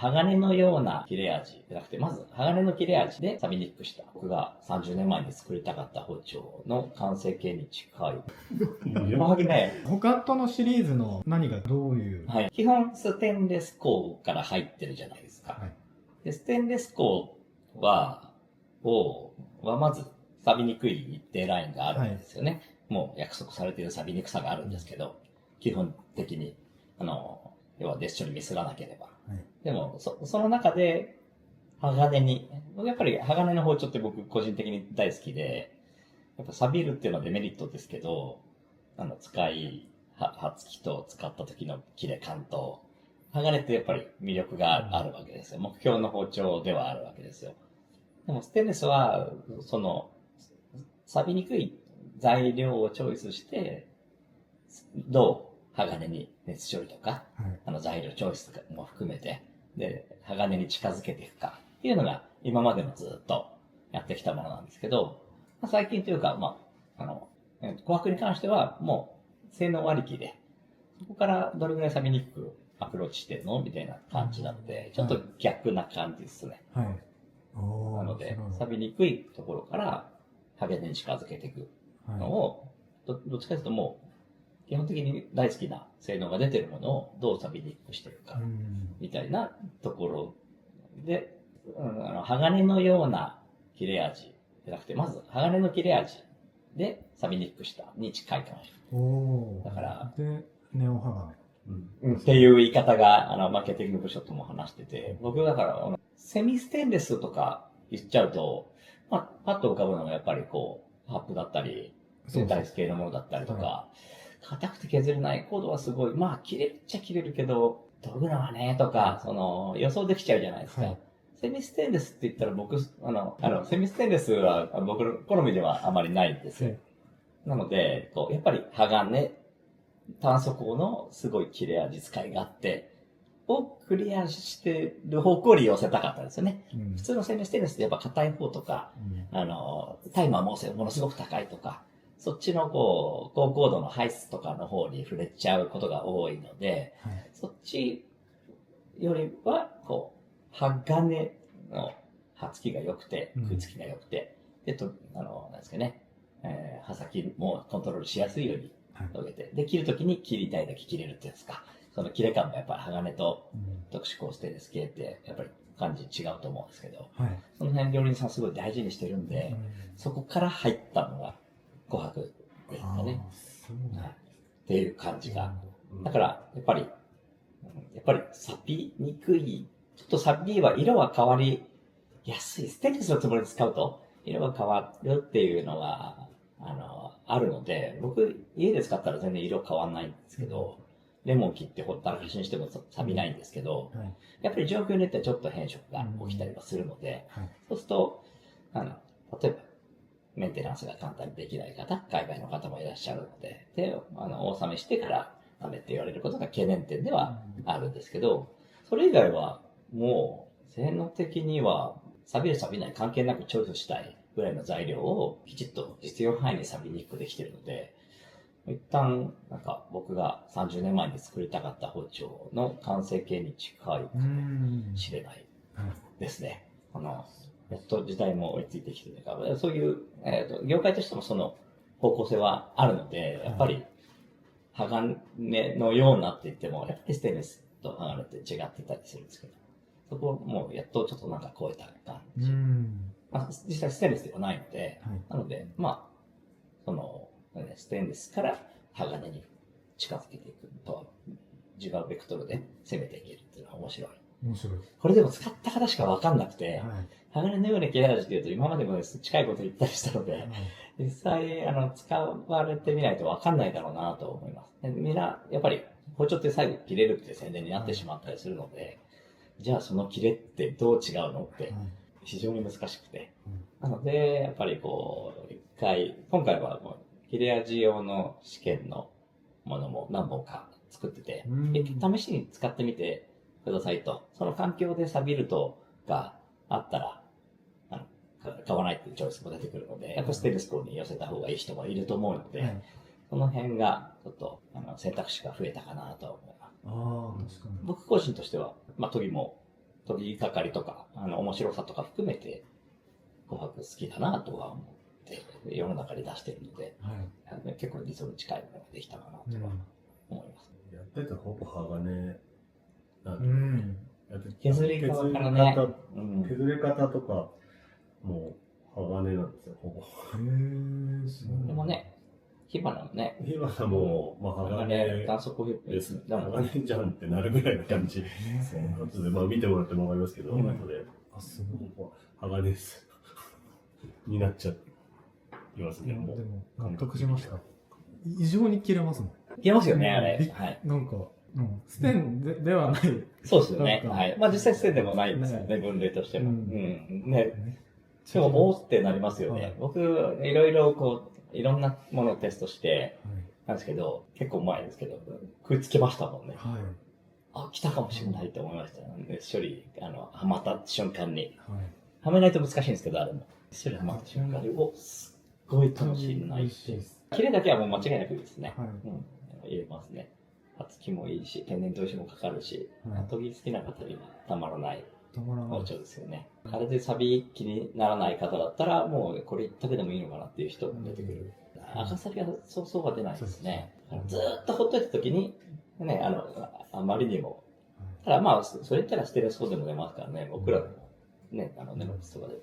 鋼のような切れ味じゃなくて、まず鋼の切れ味で錆びにくくした。僕が30年前に作りたかった包丁の完成形に近い。他とのシリーズの何がどういう。はい。基本ステンレス鋼から入ってるじゃないですか。はい、でステンレス鋼はまず錆びにくい一定ラインがあるんですよね。はい、もう約束されている錆びにくさがあるんですけど、基本的に、要はデッシュにミスらなければ。はい、でも、その中で、鋼に、やっぱり鋼の包丁って僕個人的に大好きで、やっぱ錆びるっていうのはデメリットですけど、刃付きと使った時の切れ感と、鋼ってやっぱり魅力があるわけですよ。目標の包丁ではあるわけですよ。でもステンレスは、錆びにくい材料をチョイスして、どう鋼に熱処理とか、はい、材料チョイスも含めて、で、鋼に近づけていくかっていうのが今までもずっとやってきたものなんですけど、最近というか、琥珀に関してはもう性能割り切りで、そこからどれぐらい錆びにくくアプローチしてるのみたいな感じなので、ちょっと逆な感じですね。はい。なので、錆びにくいところから鋼に近づけていくのを、どっちかというともう、基本的に大好きな性能が出てるものをどう錆びにくくしてるか、みたいなところで、鋼のような切れ味じゃなくて、まず鋼の切れ味で錆びにくくしたに近いかもしれない。だから、で、ネオ鋼。っていう言い方が、マーケティング部署とも話してて、僕だから、セミステンレスとか言っちゃうと、パッと浮かぶのがやっぱりハップだったり、ダイス系のものだったりとか、硬くて削れないコードはすごい、切れるっちゃ切れるけど、研ぐのはね、とか、予想できちゃうじゃないですか。はい、セミステンレスって言ったら僕、セミステンレスは僕の好みではあまりないんですよ。なので、やっぱり鋼、炭素鋼のすごい切れ味使いがあって、をクリアしてる方向に寄せたかったんですよね。普通のセミステンレスってやっぱ硬い方とか、タイマーものすごく高いとか、そっちの高高度のハイスとかの方に触れちゃうことが多いので、はい、そっちよりは、鋼の刃付きが良くて、食いつきが良くて、なんですかね、刃先もコントロールしやすいように研げて、で、切るときに切りたいだけ切れるっていうんですか、その切れ感もやっぱり鋼と特殊鋼ステンレス系って、やっぱり感じ違うと思うんですけど、はい、その辺料理人さんすごい大事にしてるんで、そこから入ったのが、琥珀ですかね。っていう感じが。だから、やっぱり錆びにくい。ちょっと錆びは色は変わりやすい。ステンレスのつもりで使うと、色が変わるっていうのが、あるので、僕、家で使ったら全然色変わんないんですけど、レモン切ってほったらかしにしても錆びないんですけど、やっぱり状況によってはちょっと変色が起きたりはするので、そうすると、例えば、メンテナンスが簡単にできない方、海外の方もいらっしゃるので、で、お納めしてからダメって言われることが懸念点ではあるんですけど、それ以外はもう、性能的には、錆びる錆びない関係なくチョイスしたいぐらいの材料をきちっと必要範囲に錆びにくくできているので、一旦、僕が30年前に作りたかった包丁の完成形に近いかもしれないですね。やっと時代も追いついてきてるから、そういう、業界としてもその方向性はあるので、やっぱり、鋼のようなって言っても、やっぱりステンレスと鋼って違ってたりするんですけど、そこをもうやっとちょっと超えた感じ。実際ステンレスではないので、なので、ステンレスから鋼に近づけていくとは、違うベクトルで攻めていけるっていうのは面白い。これでも使った方しかわかんなくて、鋼のような切れ味っていうと今までも近いこと言ったりしたので、実際、使われてみないとわかんないだろうなと思います。みんな、やっぱり、包丁って最後切れるって宣伝になってしまったりするので、じゃあその切れってどう違うのって非常に難しくて。なので、やっぱり今回は切れ味用の試験のものも何本か作ってて、試しに使ってみてくださいと。その環境で錆びるとがあったら、買わないっていうチョイスも出てくるので、やっぱステンレス鋼に寄せた方がいい人もいると思うので、その辺がちょっと選択肢が増えたかなと思います。確かに。僕個人としては、研ぎも取り掛かりとか、面白さとか含めて、琥珀好きだなとは思って世の中に出してるので、結構理想に近いものができたかなとは思います。やっててほぼ鋼なんで、削り方からね、削れ方とか、もう鋼なんですよ、ほぼ。でもね、火花もね、火花も、まあ鋼断層です。鋼じゃんってなるぐらいの感じ。後でまあ見てもらってもわかりますけど、後で。あ、すごい。鋼です。になっちゃいますね。でも、納得しました。異常に切れますもん。切れますよね、あれ。はい。なんか、ステンではない。そうですよね。はい。まあ実際ステンでもないんですよね、分類としても。ね。でも、おーってなりますよね。僕、いろいろこう、いろんなものをテストして、なんですけど、結構前ですけど、食いつけましたもんね。あ、来たかもしれないと思いました。処理、はまった瞬間に。はめないと難しいんですけど、あれも。処理はまった瞬間に、すっごい楽しいな。キレだけはもう間違いなくですね。入れますね。葉付きもいいし、天然砥石もかかるし、研ぎ好きな方にはたまらない包丁ですよね。あれで錆び気にならない方だったら、もうこれ一択でもいいのかなっていう人も出てくる。赤錆はそうそうは出ないですね。ずーっとほっといた時に、ね、あまりにも。ただまあ、それ言ったらステレスコでも出ますからね、僕らでも、ね、ネロピスとかで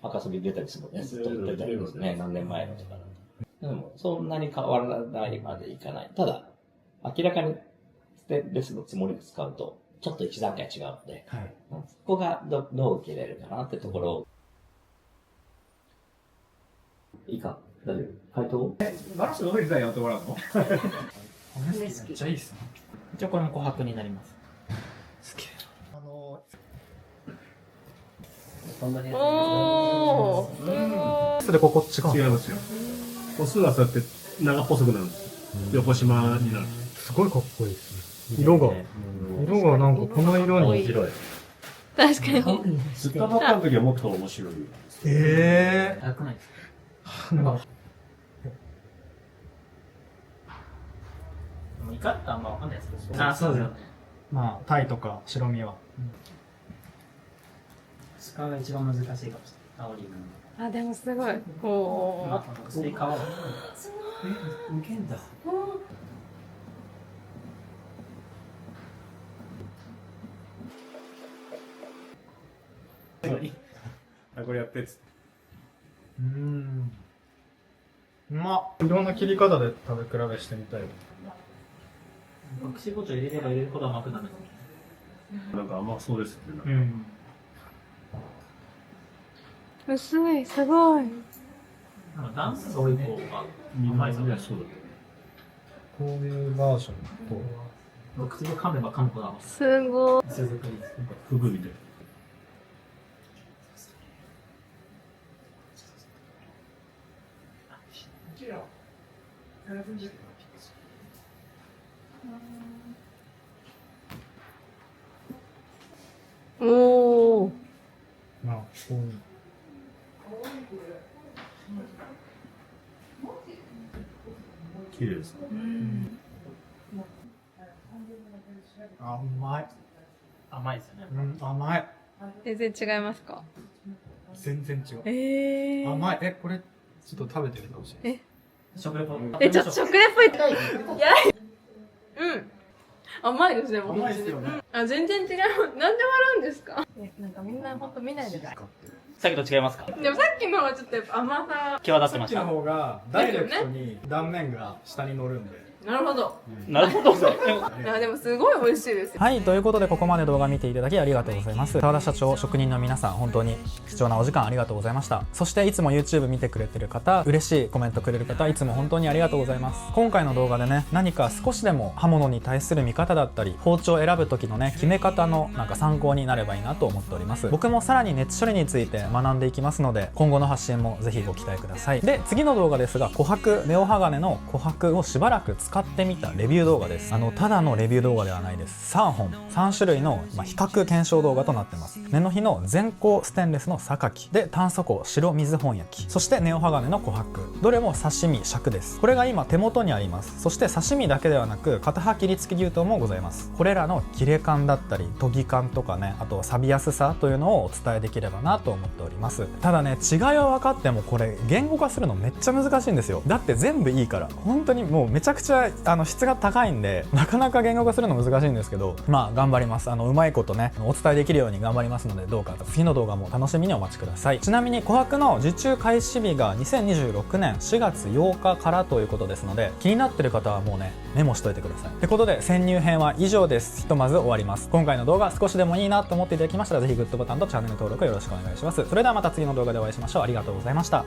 赤錆出たりするのね、ずっと出たりですね、何年前のとかだと。でも、そんなに変わらないまでいかない。ただ、明らかにステンレスのつもりで使うと、ちょっと一段階違うので、そこがどう受け入れるかなってところを。いいか大丈夫回答ガラスどういうデザインやってもらうのめっちゃいいっすね。一応これも琥珀になります。すげえ。おー、すごい。それここ違う。違いますよ。個数はそうやって長細くなるんですよ。横島になる。すごいかっこいいですね。色がなんかこの色に。白い。確かに。ずっとばっかの時はもっと面白い。早くないですかイカってあんまわかんないですけど。そうですよね。まあ、タイとか白身は。スカが一番難しいかもしれない。青リーグあ、でもすごい。おー。スイカは。すごい。いけんだ。これやってっつって。いろんな切り方で食べ比べしてみたい。隠し包丁入れれば入れるほど甘くなる。なんか甘そうですよね。薄い、すごい。ダンス多い方が甘いですよね。そうだ。こういうバージョンと。口で噛めば噛むほど甘い。すごい。手作りですね。フグみたい。おー。まあ、こういう。綺麗ですね。甘い。甘いですよね。甘い。全然違いますか？全然違う。甘い。これ、ちょっと食べてみてほしい。食レポ。ちょっと食レポいや甘いですね、甘いですよね。あ、全然違う。なんで笑うんですか？なんかみんなほんと見ないで。さっきと違いますか？でもさっきのはちょっとやっぱ甘さ。際立ってました。さっきの方がダイレクトに断面が下に乗るんで。なるほど。なるほど。いや、でもすごい美味しいですよ。はい、ということでここまで動画見ていただきありがとうございます。澤田社長、職人の皆さん、本当に貴重なお時間ありがとうございました。そしていつも YouTube 見てくれてる方、嬉しいコメントくれる方、いつも本当にありがとうございます。今回の動画でね、何か少しでも刃物に対する見方だったり、包丁を選ぶ時のね、決め方のなんか参考になればいいなと思っております。僕もさらに熱処理について学んでいきますので、今後の発信もぜひご期待ください。で、次の動画ですが、琥珀、ネオ鋼の琥珀をしばらく使使ってみたレビュー動画です。ただのレビュー動画ではないです。3本3種類の、比較検証動画となってます。目の日の全鋼ステンレスの榊で、炭素鋼白水本焼き、そしてネオ鋼の琥珀、どれも刺身尺です。これが今手元にあります。そして刺身だけではなく片刃切り付き牛刀もございます。これらの切れ感だったり研ぎ感とかね、あと錆びやすさというのをお伝えできればなと思っております。ただね、違いは分かってもこれ言語化するのめっちゃ難しいんですよ。だって全部いいから、本当にもうめちゃくちゃ質が高いんで、なかなか言語化するの難しいんですけど、頑張ります。うまいことねお伝えできるように頑張りますので、どうか次の動画も楽しみにお待ちください。ちなみに琥珀の受注開始日が2026年4月8日からということですので、気になってる方はもうねメモしといてください。ってことで潜入編は以上です。ひとまず終わります。今回の動画少しでもいいなと思っていただきましたら、ぜひグッドボタンとチャンネル登録よろしくお願いします。それではまた次の動画でお会いしましょう。ありがとうございました。